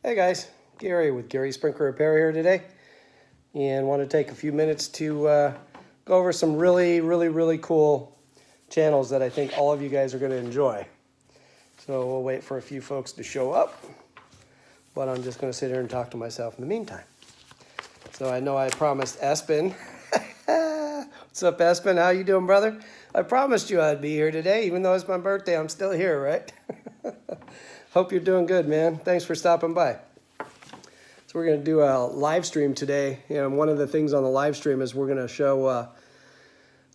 Hey guys, Gary with Gary Sprinkler Repair here today, and want to take a few minutes to go over some really cool channels that I think all of you guys are going to enjoy. So we'll wait for a few folks to show up, but I'm just going to sit here and talk to myself in the meantime. So I know I promised Espen. What's up, Espen? How you doing, brother? I promised you I'd be here today, even though it's my birthday. I'm still here, right? Hope you're doing good, man. Thanks for stopping by. So we're going to do a live stream today. And one of the things on the live stream is we're going to show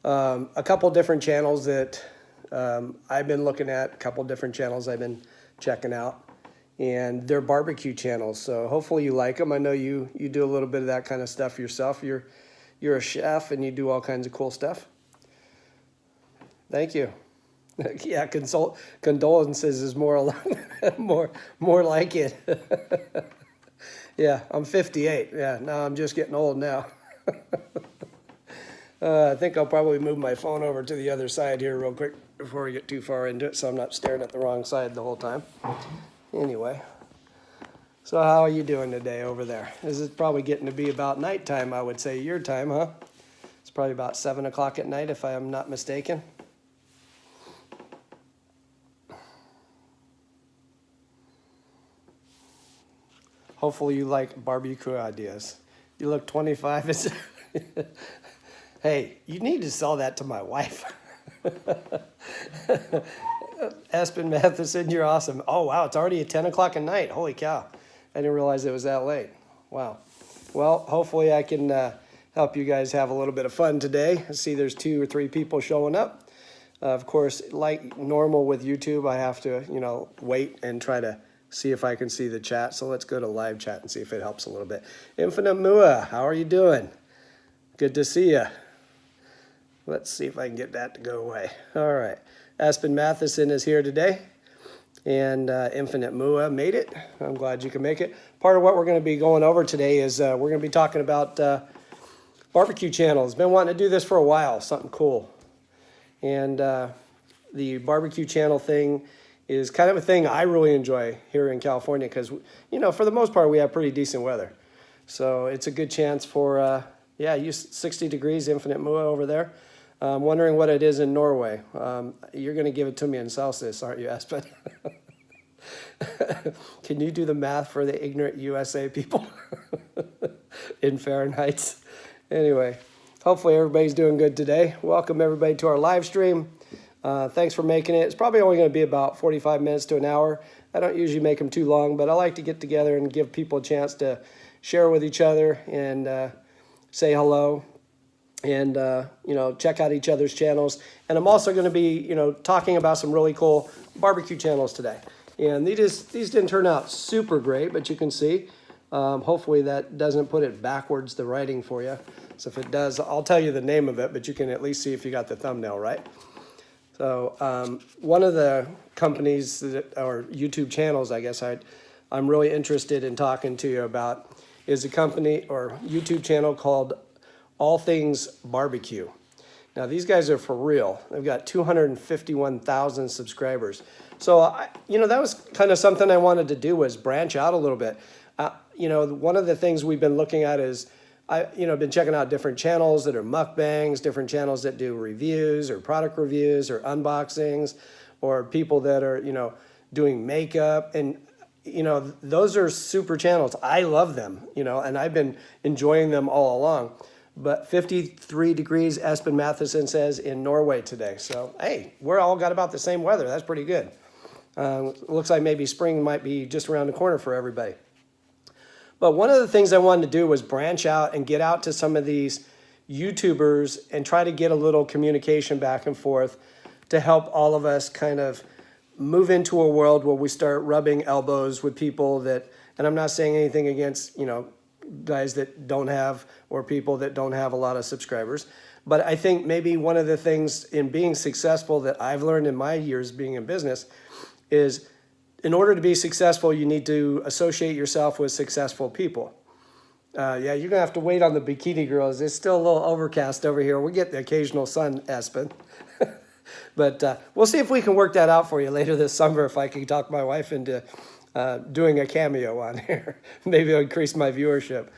a couple different channels that I've been looking at, a couple different channels I've been checking out. And they're barbecue channels, so hopefully you like them. I know you do a little bit of that kind of stuff yourself. You're a chef and you do all kinds of cool stuff. Thank you. Yeah, condolences is more like it. Yeah, I'm 58. Yeah, no, I'm just getting old now. I think I'll probably move my phone over to the other side here real quick before we get too far into it, so I'm not staring at the wrong side the whole time. Anyway, so how are you doing today over there? This is probably getting to be about nighttime, I would say, your time, huh? It's probably about 7 o'clock at night, if I am not mistaken. Hopefully you like barbecue ideas. You look 25. Hey, you need to sell that to my wife. Espen Matheson, you're awesome. Oh, wow, it's already at 10 o'clock at night. Holy cow. I didn't realize it was that late. Wow. Well, hopefully I can help you guys have a little bit of fun today. I see there's 2 or 3 people showing up. Of course, like normal with YouTube, I have to, wait and try to see if I can see the chat. So let's go to live chat and see if it helps a little bit. Infinite Mua, how are you doing? Good to see you. Let's see if I can get that to go away. All right. Espen Matheson is here today. And Infinite Mua made it. I'm glad you can make it. Part of what we're going to be going over today is we're going to be talking about barbecue channels. Been wanting to do this for a while, something cool. And the barbecue channel thing is kind of a thing I really enjoy here in California because, for the most part, we have pretty decent weather. So it's a good chance for, you 60 degrees, Infinite Mua over there. I'm wondering what it is in Norway. You're going to give it to me in Celsius, aren't you, Espen? Can you do the math for the ignorant USA people in Fahrenheit? Anyway, hopefully everybody's doing good today. Welcome everybody to our live stream. Thanks for making it. It's probably only going to be about 45 minutes to an hour. I don't usually make them too long, but I like to get together and give people a chance to share with each other and say hello and, check out each other's channels. And I'm also going to be, talking about some really cool barbecue channels today. And these didn't turn out super great, but you can see. Hopefully that doesn't put it backwards, the writing for you. So if it does, I'll tell you the name of it, but you can at least see if you got the thumbnail right. So one of the companies or YouTube channels, I guess I'm really interested in talking to you about is a company or YouTube channel called Allthingsbbq. Now these guys are for real. They've got 251,000 subscribers. So that was kind of something I wanted to do was branch out a little bit. One of the things we've been looking at is I've been checking out different channels that are mukbangs, different channels that do reviews or product reviews or unboxings, or people that are, doing makeup. And, those are super channels. I love them, and I've been enjoying them all along. But 53 degrees, Espen Matheson says, in Norway today. So, hey, we're all got about the same weather. That's pretty good. Looks like maybe spring might be just around the corner for everybody. But one of the things I wanted to do was branch out and get out to some of these YouTubers and try to get a little communication back and forth to help all of us kind of move into a world where we start rubbing elbows with people that, and I'm not saying anything against, guys that don't have or people that don't have a lot of subscribers. But I think maybe one of the things in being successful that I've learned in my years being in business is in order to be successful, you need to associate yourself with successful people. Yeah, you're going to have to wait on the bikini girls. It's still a little overcast over here. We get the occasional sun, Espen. But we'll see if we can work that out for you later this summer if I can talk my wife into doing a cameo on here. Maybe it'll increase my viewership.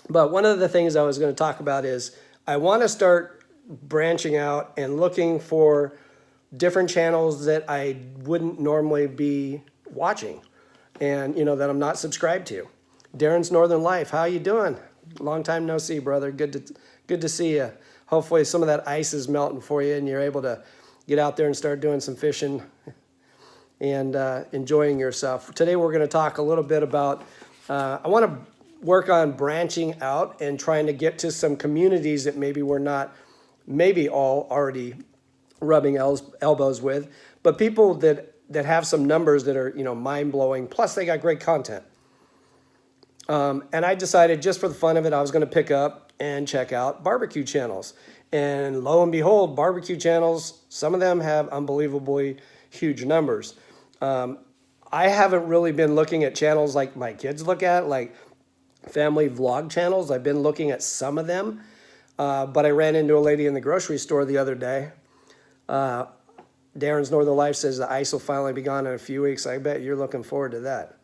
But one of the things I was going to talk about is I want to start branching out and looking for different channels that I wouldn't normally be watching and, that I'm not subscribed to. Darren's Northern Life, how you doing? Long time no see, brother. Good to see you. Hopefully some of that ice is melting for you and you're able to get out there and start doing some fishing and enjoying yourself. Today we're going to talk a little bit about, I want to work on branching out and trying to get to some communities that maybe we're not, maybe all already rubbing elbows with, but people that have some numbers that are, mind-blowing, plus they got great content. And I decided just for the fun of it, I was going to pick up and check out barbecue channels. And lo and behold, barbecue channels, some of them have unbelievably huge numbers. I haven't really been looking at channels like my kids look at, like family vlog channels. I've been looking at some of them, but I ran into a lady in the grocery store the other day. Darren's Northern Life says the ice will finally be gone in a few weeks. I bet you're looking forward to that.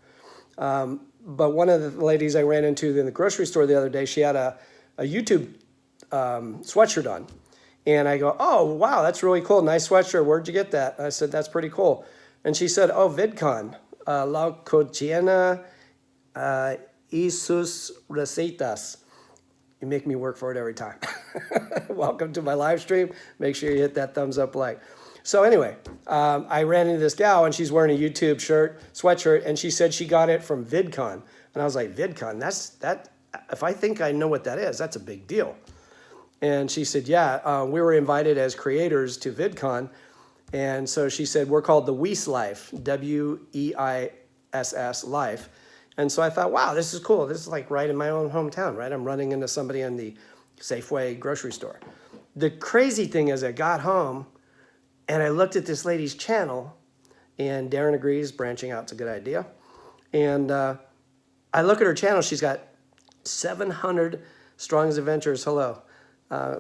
But one of the ladies I ran into in the grocery store the other day, she had a YouTube sweatshirt on. And I go, oh, wow, that's really cool. Nice sweatshirt. Where'd you get that? I said, that's pretty cool. And she said, oh, VidCon. La cocina y sus recetas. You make me work for it every time. Welcome to my live stream. Make sure you hit that thumbs up like. So anyway, I ran into this gal and she's wearing a YouTube sweatshirt, and she said she got it from VidCon. And I was like, VidCon, that. If I think I know what that is, that's a big deal. And she said, yeah, we were invited as creators to VidCon. And so she said, we're called the Weiss Life, WEISS Life. And so I thought, wow, this is cool. This is like right in my own hometown, right? I'm running into somebody in the Safeway grocery store. The crazy thing is I got home and I looked at this lady's channel, and Darren agrees, branching out's a good idea. And I look at her channel. She's got 700 Strong's Adventures. Hello.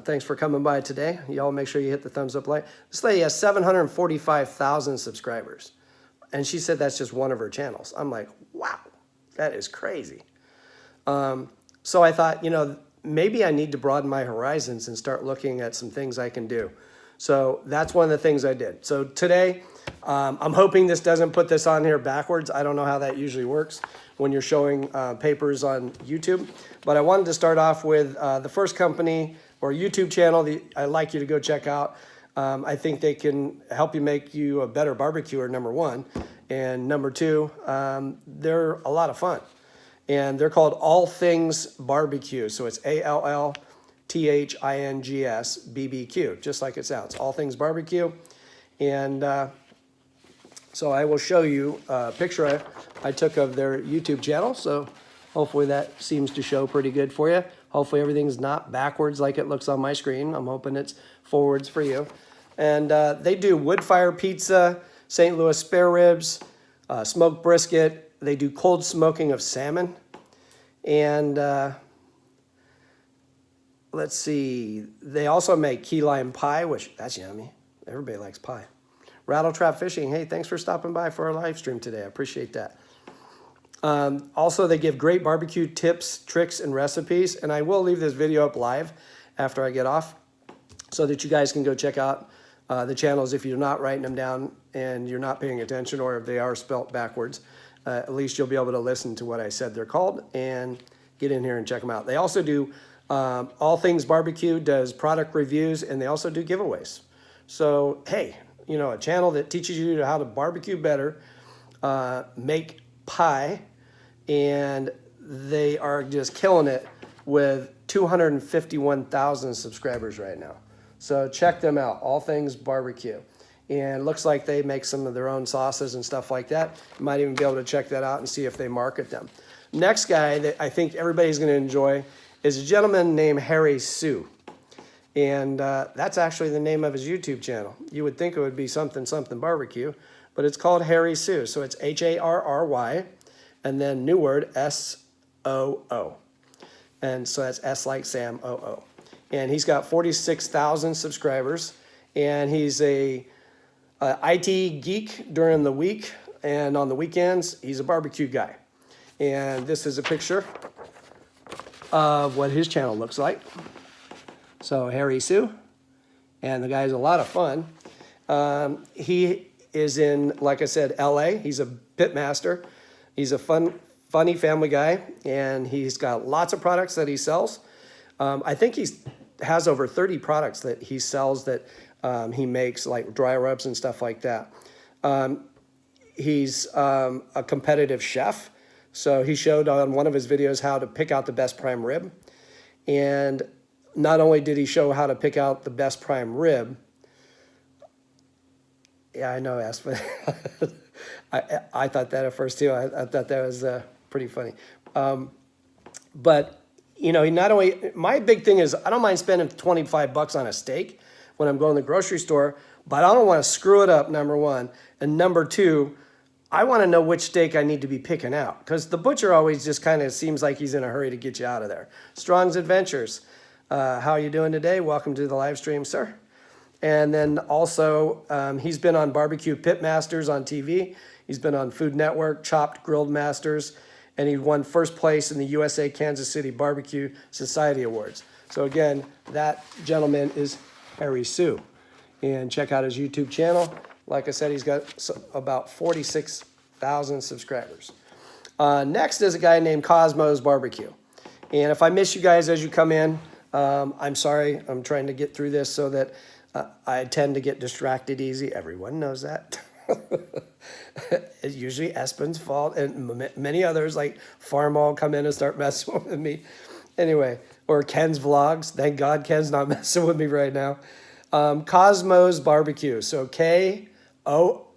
Thanks for coming by today. Y'all make sure you hit the thumbs up like. This lady has 745,000 subscribers. And she said that's just one of her channels. I'm like, wow, that is crazy. So I thought, maybe I need to broaden my horizons and start looking at some things I can do. So that's one of the things I did. So today, I'm hoping this doesn't put this on here backwards. I don't know how that usually works when you're showing papers on YouTube. But I wanted to start off with the first company or YouTube channel that I'd like you to go check out. I think they can help you make you a better barbecuer, number one. And number two, they're a lot of fun. And they're called Allthingsbbq. So it's ALLTHINGS BBQ, just like it sounds, Allthingsbbq. And so I will show you a picture I took of their YouTube channel. So hopefully that seems to show pretty good for you. Hopefully everything's not backwards like it looks on my screen. I'm hoping it's forwards for you. And they do wood fire pizza, St. Louis spare ribs, smoked brisket. They do cold smoking of salmon. And let's see, they also make key lime pie, which that's yummy. Everybody likes pie. Rattle trap fishing. Hey, thanks for stopping by for our live stream today. I appreciate that. Also, they give great barbecue tips, tricks, and recipes. And I will leave this video up live after I get off so that you guys can go check out the channels if you're not writing them down and you're not paying attention, or if they are spelt backwards. At least you'll be able to listen to what I said they're called and get in here and check them out. They also do Allthingsbbq does product reviews, and they also do giveaways. So, hey, a channel that teaches you how to barbecue better, make pie, and they are just killing it with 251,000 subscribers right now. So check them out, Allthingsbbq. And it looks like they make some of their own sauces and stuff like that. You might even be able to check that out and see if they market them. Next guy that I think everybody's going to enjoy is a gentleman named Harry Sue. And that's actually the name of his YouTube channel. You would think it would be something barbecue, but it's called Harry Sue. So it's Harry, and then new word, SOO. And so that's S like Sam, OO. And he's got 46,000 subscribers, and he's a IT geek during the week. and on the weekends, he's a barbecue guy. And this is a picture of what his channel looks like. So Harry Sue, and the guy's a lot of fun. He is in, like I said, LA. He's a pit master. He's a funny family guy, and he's got lots of products that he sells. I think he has over 30 products that he sells that he makes, like dry rubs and stuff like that. He's a competitive chef. So he showed on one of his videos how to pick out the best prime rib. And not only did he show how to pick out the best prime rib, yeah, I know, Aspen. I thought that at first too. I thought that was pretty funny. But, you know, he not only, my big thing is I don't mind spending $25 on a steak when I'm going to the grocery store, but I don't want to screw it up, number one. And number two, I want to know which steak I need to be picking out, because the butcher always just kind of seems like he's in a hurry to get you out of there. Strong's Adventures. How are you doing today? Welcome to the live stream, sir. And then also, he's been on Barbecue Pit Masters on TV. He's been on Food Network, Chopped Grilled Masters, and he won first place in the USA Kansas City Barbecue Society Awards. So again, that gentleman is Harry Sue. And check out his YouTube channel. Like I said, he's got about 46,000 subscribers. Next is a guy named Kosmo's BBQ. And if I miss you guys as you come in, I'm sorry. I'm trying to get through this so that I tend to get distracted easy. Everyone knows that. It's usually Espen's fault, and many others like Farmall come in and start messing with me. Anyway, or Ken's vlogs. Thank God Ken's not messing with me right now. Kosmo's BBQ. So K-O,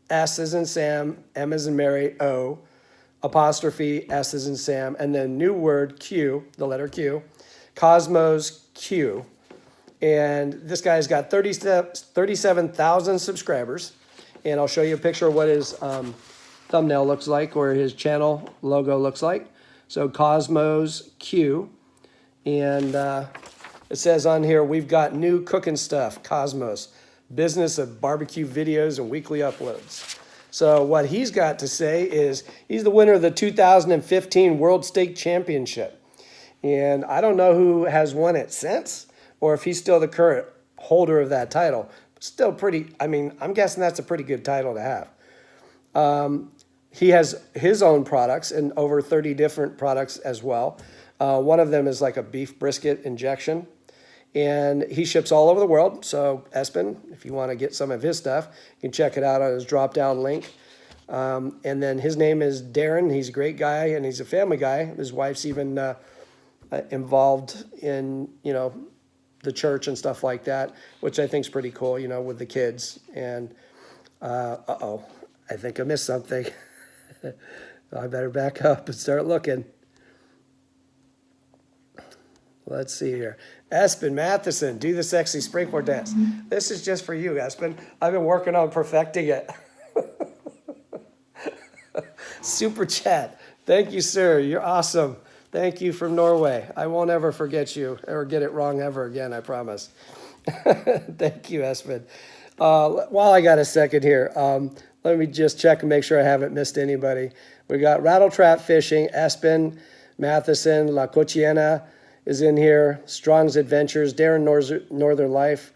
S as in Sam, M as in Mary, O, apostrophe, S as in Sam, and then new word Q, the letter Q, Kosmo's Q. And this guy's got 37,000 subscribers. And I'll show you a picture of what his thumbnail looks like, or his channel logo looks like. So Kosmo's Q. And it says on here, we've got new cooking stuff, Kosmos, business of barbecue videos and weekly uploads. So what he's got to say is he's the winner of the 2015 World Steak Championship. And I don't know who has won it since, or if he's still the current holder of that title. Still pretty, I mean, I'm guessing that's a pretty good title to have. He has his own products and over 30 different products as well. One of them is like a beef brisket injection. And he ships all over the world. So Espen, if you want to get some of his stuff, you can check it out on his drop-down link. And then his name is Darren. He's a great guy, and he's a family guy. His wife's even involved in, you know, the church and stuff like that, which I think is pretty cool, you know, with the kids. And, uh-oh, I think I missed something. I better back up and start looking. Let's see here. Espen Matheson, do the sexy springboard dance. This is just for you, Espen. I've been working on perfecting it. Super chat. Thank you, sir. You're awesome. Thank you from Norway. I won't ever forget you or get it wrong ever again, I promise. Thank you, Espen. While I got a second here, let me just check and make sure I haven't missed anybody. We got Rattle Trap Fishing, Espen Matheson, La Cochiena is in here, Strong's Adventures, Darren Northern Life,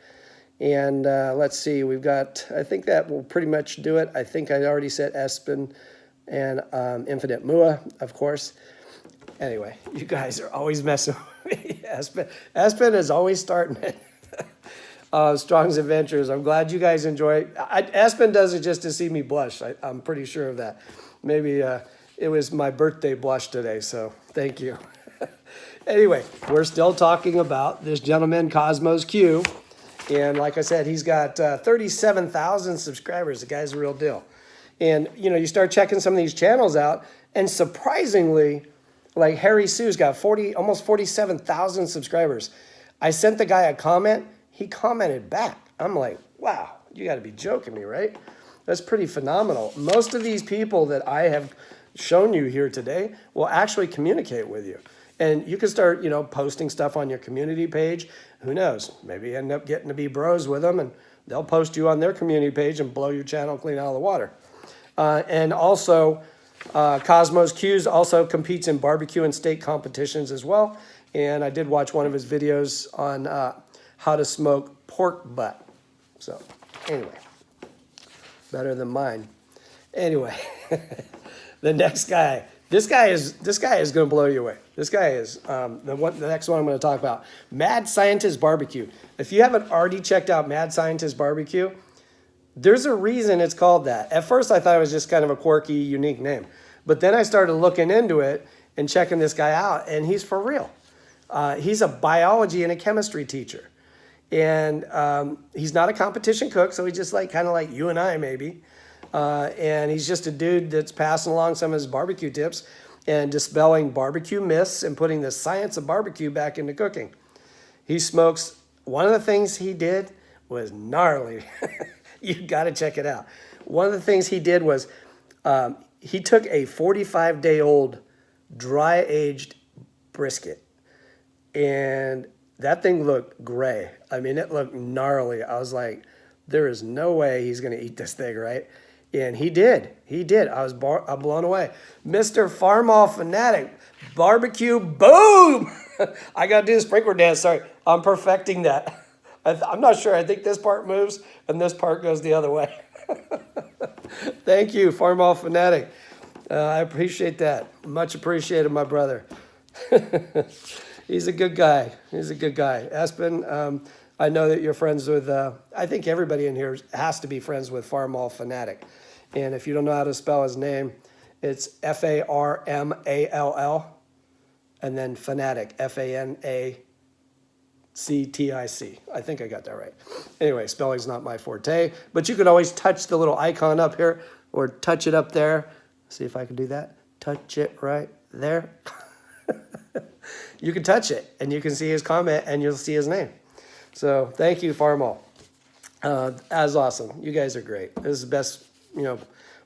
and let's see, we've got, I think that will pretty much do it. I think I already said Espen and Infinite Mua, of course. Anyway, you guys are always messing with me. Espen is always starting it. Strong's Adventures. I'm glad you guys enjoy it. Espen does it just to see me blush. I'm pretty sure of that. Maybe it was my birthday blush today, so thank you. Anyway, we're still talking about this gentleman, Kosmo's Q. And like I said, he's got 37,000 subscribers. The guy's a real deal. And, you know, you start checking some of these channels out, and surprisingly, like Harry Sue's got almost 47,000 subscribers. I sent the guy a comment. He commented back. I'm like, wow, you got to be joking me, right? That's pretty phenomenal. Most of these people that I have shown you here today will actually communicate with you. And you can start, you know, posting stuff on your community page. Who knows? Maybe you end up getting to be bros with them, and they'll post you on their community page and blow your channel clean out of the water. And also, Kosmo's Q's also competes in barbecue and steak competitions as well. And I did watch one of his videos on how to smoke pork butt. So, anyway, better than mine. Anyway, the next guy. This guy is going to blow you away. This guy is the next one I'm going to talk about. Mad Scientist BBQ. If you haven't already checked out Mad Scientist BBQ, there's a reason it's called that. At first, I thought it was just kind of a quirky, unique name, but then I started looking into it and checking this guy out, and he's for real. He's a biology and a chemistry teacher, and he's not a competition cook, so he's just kind of like you and I maybe. And he's just a dude that's passing along some of his barbecue tips and dispelling barbecue myths and putting the science of barbecue back into cooking. He smokes. One of the things he did was gnarly. You got to check it out. One of the things he did was he took a 45-day-old dry-aged brisket, and that thing looked gray. I mean, it looked gnarly. I was like, there is no way he's going to eat this thing, right? And he did. He did. I'm blown away. Mr. Farmall Fanatic, barbecue, boom! I got to do the sprinkler dance. Sorry, I'm perfecting that. I'm not sure. I think this part moves and this part goes the other way. Thank you, Farmall Fanatic. I appreciate that. Much appreciated, my brother. He's a good guy. He's a good guy. Espen, I know that you're friends with, I think everybody in here has to be friends with Farmall Fanatic. And if you don't know how to spell his name, it's Farmall and then Fanatic, Fanatic. I think I got that right. Anyway, spelling's not my forte, but you can always touch the little icon up here or touch it up there. See if I can do that. Touch it right there. You can touch it and you can see his comment and you'll see his name. So thank you, Farmall. That's awesome. You guys are great. This is the best,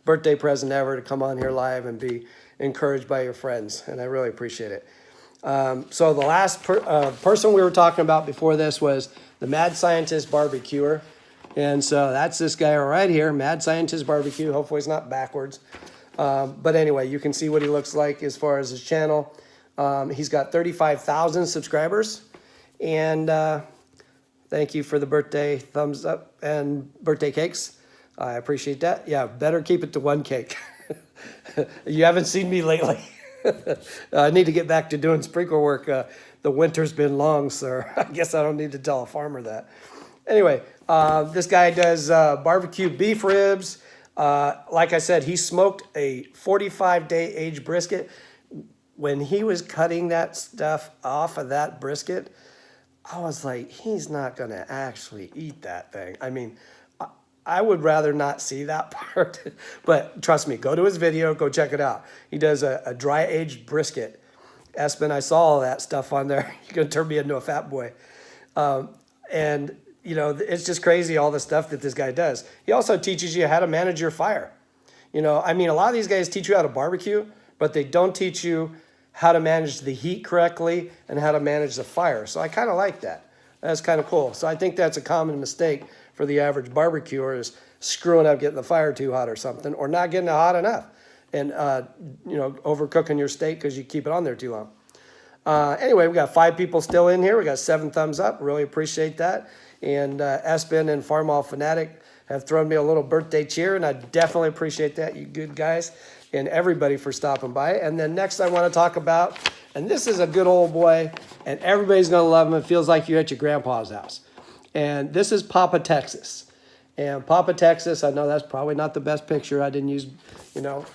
birthday present ever to come on here live and be encouraged by your friends, and I really appreciate it. So the last person we were talking about before this was the Mad Scientist Barbecuer, and so that's this guy right here, Mad Scientist BBQ. Hopefully it's not backwards, but anyway, you can see what he looks like as far as his channel. He's got 35,000 subscribers, and thank you for the birthday thumbs up and birthday cakes. I appreciate that. Yeah, better keep it to one cake. You haven't seen me lately. I need to get back to doing sprinkler work. The winter's been long, sir. I guess I don't need to tell a farmer that. Anyway, this guy does barbecue beef ribs. Like I said, he smoked a 45-day aged brisket. When he was cutting that stuff off of that brisket, I was like, he's not going to actually eat that thing. I mean, I would rather not see that part, but trust me, go to his video, go check it out. He does a dry-aged brisket. Espen, I saw all that stuff on there. You're going to turn me into a fat boy. And, it's just crazy, all the stuff that this guy does. He also teaches you how to manage your fire. A lot of these guys teach you how to barbecue, but they don't teach you how to manage the heat correctly and how to manage the fire. So I kind of like that. That's kind of cool. So I think that's a common mistake for the average barbecuer, is screwing up getting the fire too hot or something, or not getting it hot enough, and overcooking your steak because you keep it on there too long. Anyway, we got 5 people still in here. We got 7 thumbs up. Really appreciate that. And Espen and Farmall Fanatic have thrown me a little birthday cheer, and I definitely appreciate that, you good guys, and everybody for stopping by. And then next I want to talk about, and this is a good old boy, and everybody's going to love him. It feels like you're at your grandpa's house. And this is Papa Texas. And Papa Texas, I know that's probably not the best picture. I didn't use,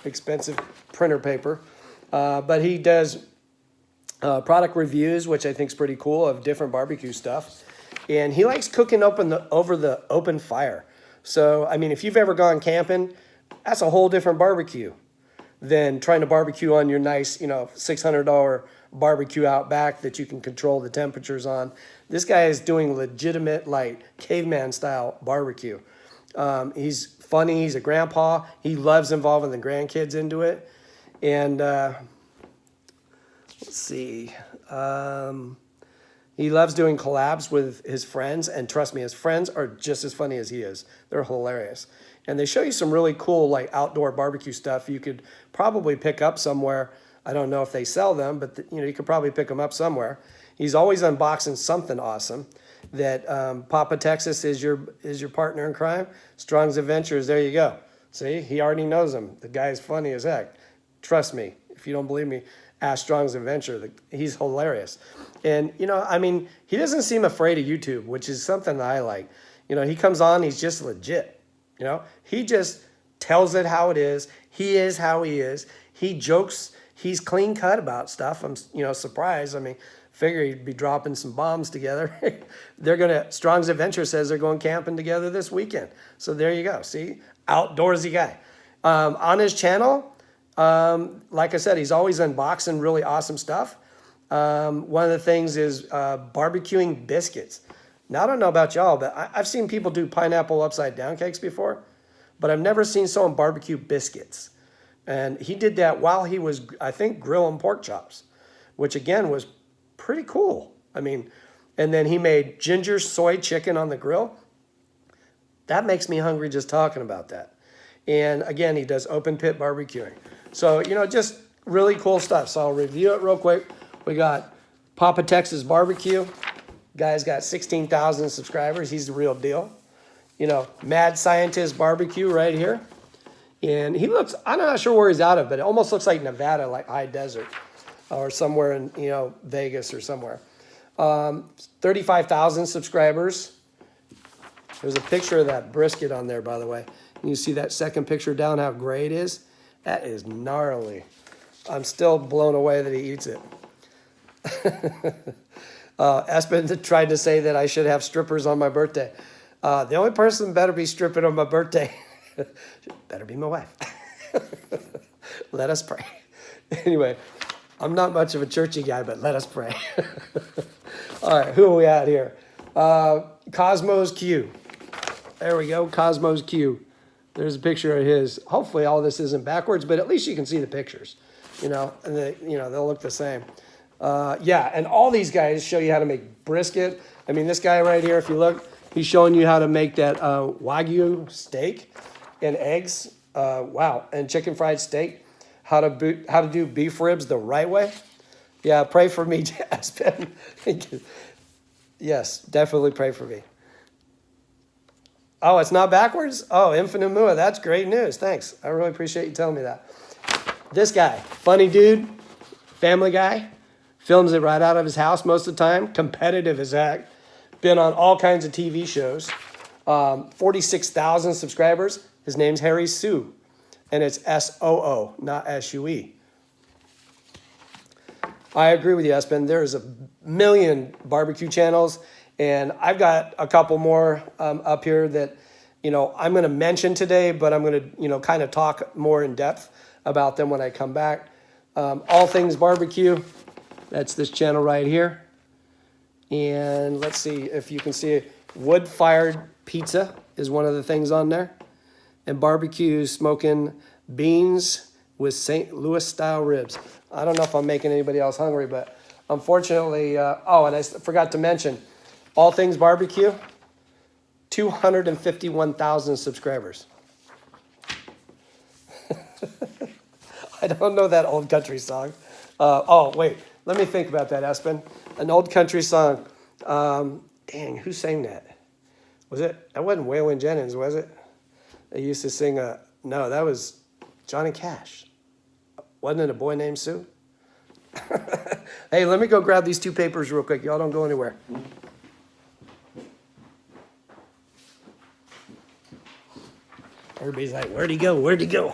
expensive printer paper. But he does product reviews, which I think is pretty cool, of different barbecue stuff. And he likes cooking over the open fire. So, if you've ever gone camping, that's a whole different barbecue than trying to barbecue on your nice, $600 barbecue out back that you can control the temperatures on. This guy is doing legitimate, caveman style barbecue. He's funny. He's a grandpa. He loves involving the grandkids into it. And let's see. He loves doing collabs with his friends. And trust me, his friends are just as funny as he is. They're hilarious. and they show you some really cool like outdoor barbecue stuff you could probably pick up somewhere. I don't know if they sell them, but you could probably pick them up somewhere. He's always unboxing something awesome. That Papa Texas is your partner in crime. Strong's Adventures, there you go. See, he already knows him. The guy's funny as heck. Trust me, if you don't believe me, ask Strong's Adventure. He's hilarious. And, I mean, he doesn't seem afraid of YouTube, which is something that I like. He comes on, he's just legit. He just tells it how it is. He is how he is. He jokes. He's clean cut about stuff. I'm, surprised. I mean, figure he'd be dropping some bombs together. Strong's Adventure says they're going camping together this weekend. So there you go. See, outdoorsy guy. On his channel, like I said, he's always unboxing really awesome stuff. One of the things is barbecuing biscuits. Now, I don't know about y'all, but I've seen people do pineapple upside down cakes before, but I've never seen someone barbecue biscuits. And he did that while he was, I think, grilling pork chops, which again was pretty cool. I mean, and then he made ginger soy chicken on the grill. That makes me hungry just talking about that. And again, he does open pit barbecuing. So, just really cool stuff. So I'll review it real quick. We got Papa Texas BBQ. Guy's got 16,000 subscribers. He's the real deal. Mad Scientist BBQ right here. And he looks, I'm not sure where he's out of, but it almost looks like Nevada, like high desert, or somewhere in, Vegas or somewhere. 35,000 subscribers. There's a picture of that brisket on there, by the way. You see that second picture down, how gray it is? That is gnarly. I'm still blown away that he eats it. Espen tried to say that I should have strippers on my birthday. The only person better be stripping on my birthday better be my wife. Let us pray. Anyway, I'm not much of a churchy guy, but let us pray. All right, who are we at here? Kosmo's Q. There we go, Kosmo's Q. There's a picture of his. Hopefully all this isn't backwards, but at least you can see the pictures. And they'll look the same. Yeah, and all these guys show you how to make brisket. I mean, this guy right here, if you look, he's showing you how to make that Wagyu steak and eggs. Wow, and chicken fried steak. How to do beef ribs the right way. Yeah, pray for me, Jasmine. Yes, definitely pray for me. Oh, it's not backwards? Oh, Infinite Mua, that's great news. Thanks. I really appreciate you telling me that. This guy, funny dude, family guy, films it right out of his house most of the time, competitive as heck, been on all kinds of TV shows, 46,000 subscribers. His name's Harry Soo, and it's S-O-O, not S-U-E. I agree with you, Espen. There's a million barbecue channels, and I've got a couple more up here that, I'm going to mention today, but I'm going to, kind of talk more in depth about them when I come back. Allthingsbbq, that's this channel right here. And let's see if you can see it. Wood-fired pizza is one of the things on there. And barbecue smoking beans with St. Louis style ribs. I don't know if I'm making anybody else hungry, but unfortunately, oh, and I forgot to mention, Allthingsbbq, 251,000 subscribers. I don't know that old country song. Oh, wait, let me think about that, Espen. An old country song. Dang, who sang that? That wasn't Waylon Jennings, was it? They used to sing no, that was Johnny Cash. Wasn't it A Boy Named Sue? Hey, let me go grab these two papers real quick. Y'all don't go anywhere. Everybody's like, where'd he go? Where'd he go?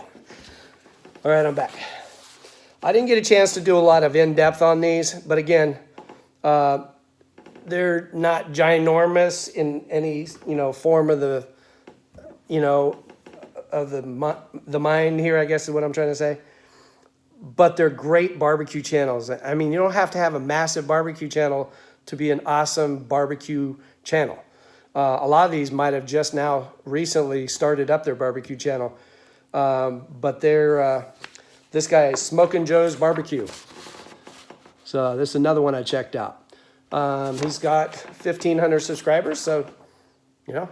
All right, I'm back. I didn't get a chance to do a lot of in-depth on these, but again, they're not ginormous in any, form of the, of the mind here, I guess is what I'm trying to say. But they're great barbecue channels. I mean, you don't have to have a massive barbecue channel to be an awesome barbecue channel. A lot of these might have just now recently started up their barbecue channel. But they're, this guy is Smokin' Joe's Barbecue. So this is another one I checked out. He's got 1,500 subscribers, so,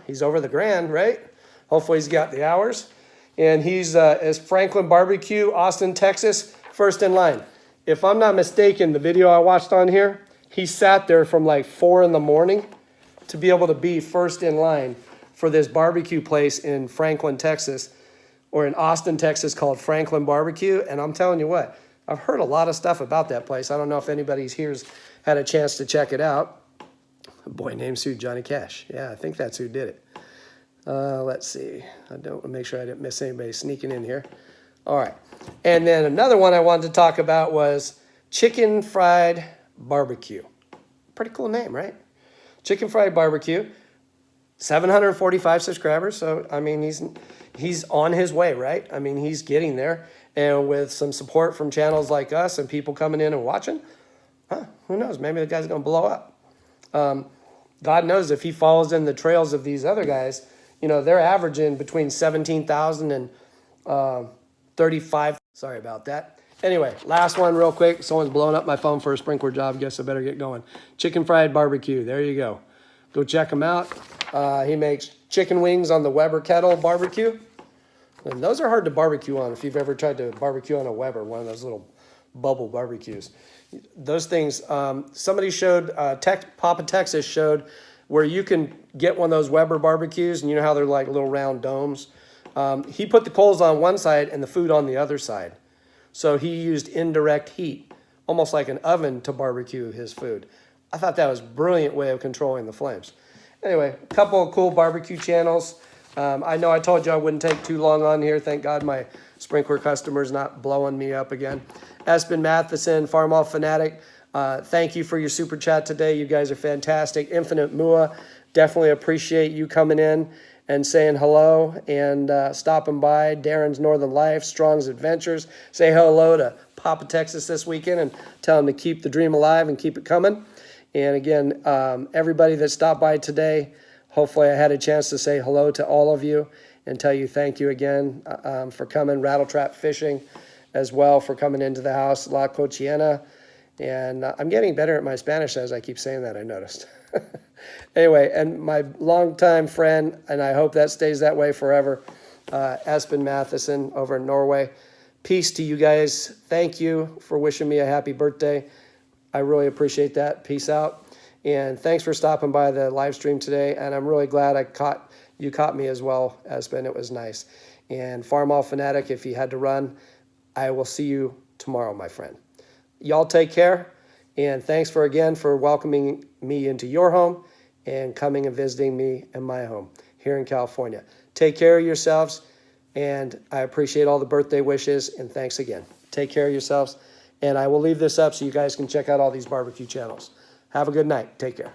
he's over the grand, right? hopefully he's got the hours. And he's is Franklin BBQ, Austin, Texas, first in line. If I'm not mistaken, the video I watched on here, he sat there from like 4 in the morning to be able to be first in line for this barbecue place in Franklin, Texas, or in Austin, Texas, called Franklin BBQ. And I'm telling you what, I've heard a lot of stuff about that place. I don't know if anybody's here's had a chance to check it out. A boy named Sue, Johnny Cash. Yeah, I think that's who did it. Let's see. I don't want to make sure I didn't miss anybody sneaking in here. All right. And then another one I wanted to talk about was Chicken Fried BBQ. Pretty cool name, right? Chicken Fried BBQ. 745 subscribers. So, I mean, he's on his way, right? I mean, he's getting there. And with some support from channels like us and people coming in and watching, who knows? Maybe the guy's going to blow up. God knows if he follows in the trails of these other guys, you know, they're averaging between 17,000 and 35. Sorry about that. Anyway, last one real quick. Someone's blowing up my phone for a sprinkler job. Guess I better get going. Chicken Fried BBQ. There you go. Go check him out. He makes chicken wings on the Weber kettle barbecue. And those are hard to barbecue on if you've ever tried to barbecue on a Weber, one of those little bubble barbecues. Those things, somebody showed, Papa Texas showed where you can get one of those Weber barbecues, and you know how they're like little round domes. He put the coals on one side and the food on the other side. So he used indirect heat, almost like an oven, to barbecue his food. I thought that was a brilliant way of controlling the flames. Anyway, a couple of cool barbecue channels. I know I told you I wouldn't take too long on here. Thank God my sprinkler customer's not blowing me up again. Espen Matheson, Farm Off Fanatic, thank you for your super chat today. You guys are fantastic. Infinite Mua, definitely appreciate you coming in and saying hello and stopping by. Darren's Northern Life, Strong's Adventures. Say hello to Papa Texas this weekend and tell him to keep the dream alive and keep it coming. And again, everybody that stopped by today, hopefully I had a chance to say hello to all of you and tell you thank you again for coming. Rattle Trap Fishing as well for coming into the house. La Cochiena. And I'm getting better at my Spanish as I keep saying that, I noticed. Anyway, and my longtime friend, and I hope that stays that way forever, Espen Matheson over in Norway. Peace to you guys. Thank you for wishing me a happy birthday. I really appreciate that. Peace out. And thanks for stopping by the live stream today. And I'm really glad you caught me as well, Espen. It was nice. And Farm All Fanatic, if you had to run, I will see you tomorrow, my friend. Y'all take care. And thanks again for welcoming me into your home and coming and visiting me in my home here in California. Take care of yourselves. And I appreciate all the birthday wishes. And thanks again. Take care of yourselves. And I will leave this up so you guys can check out all these barbecue channels. Have a good night. Take care.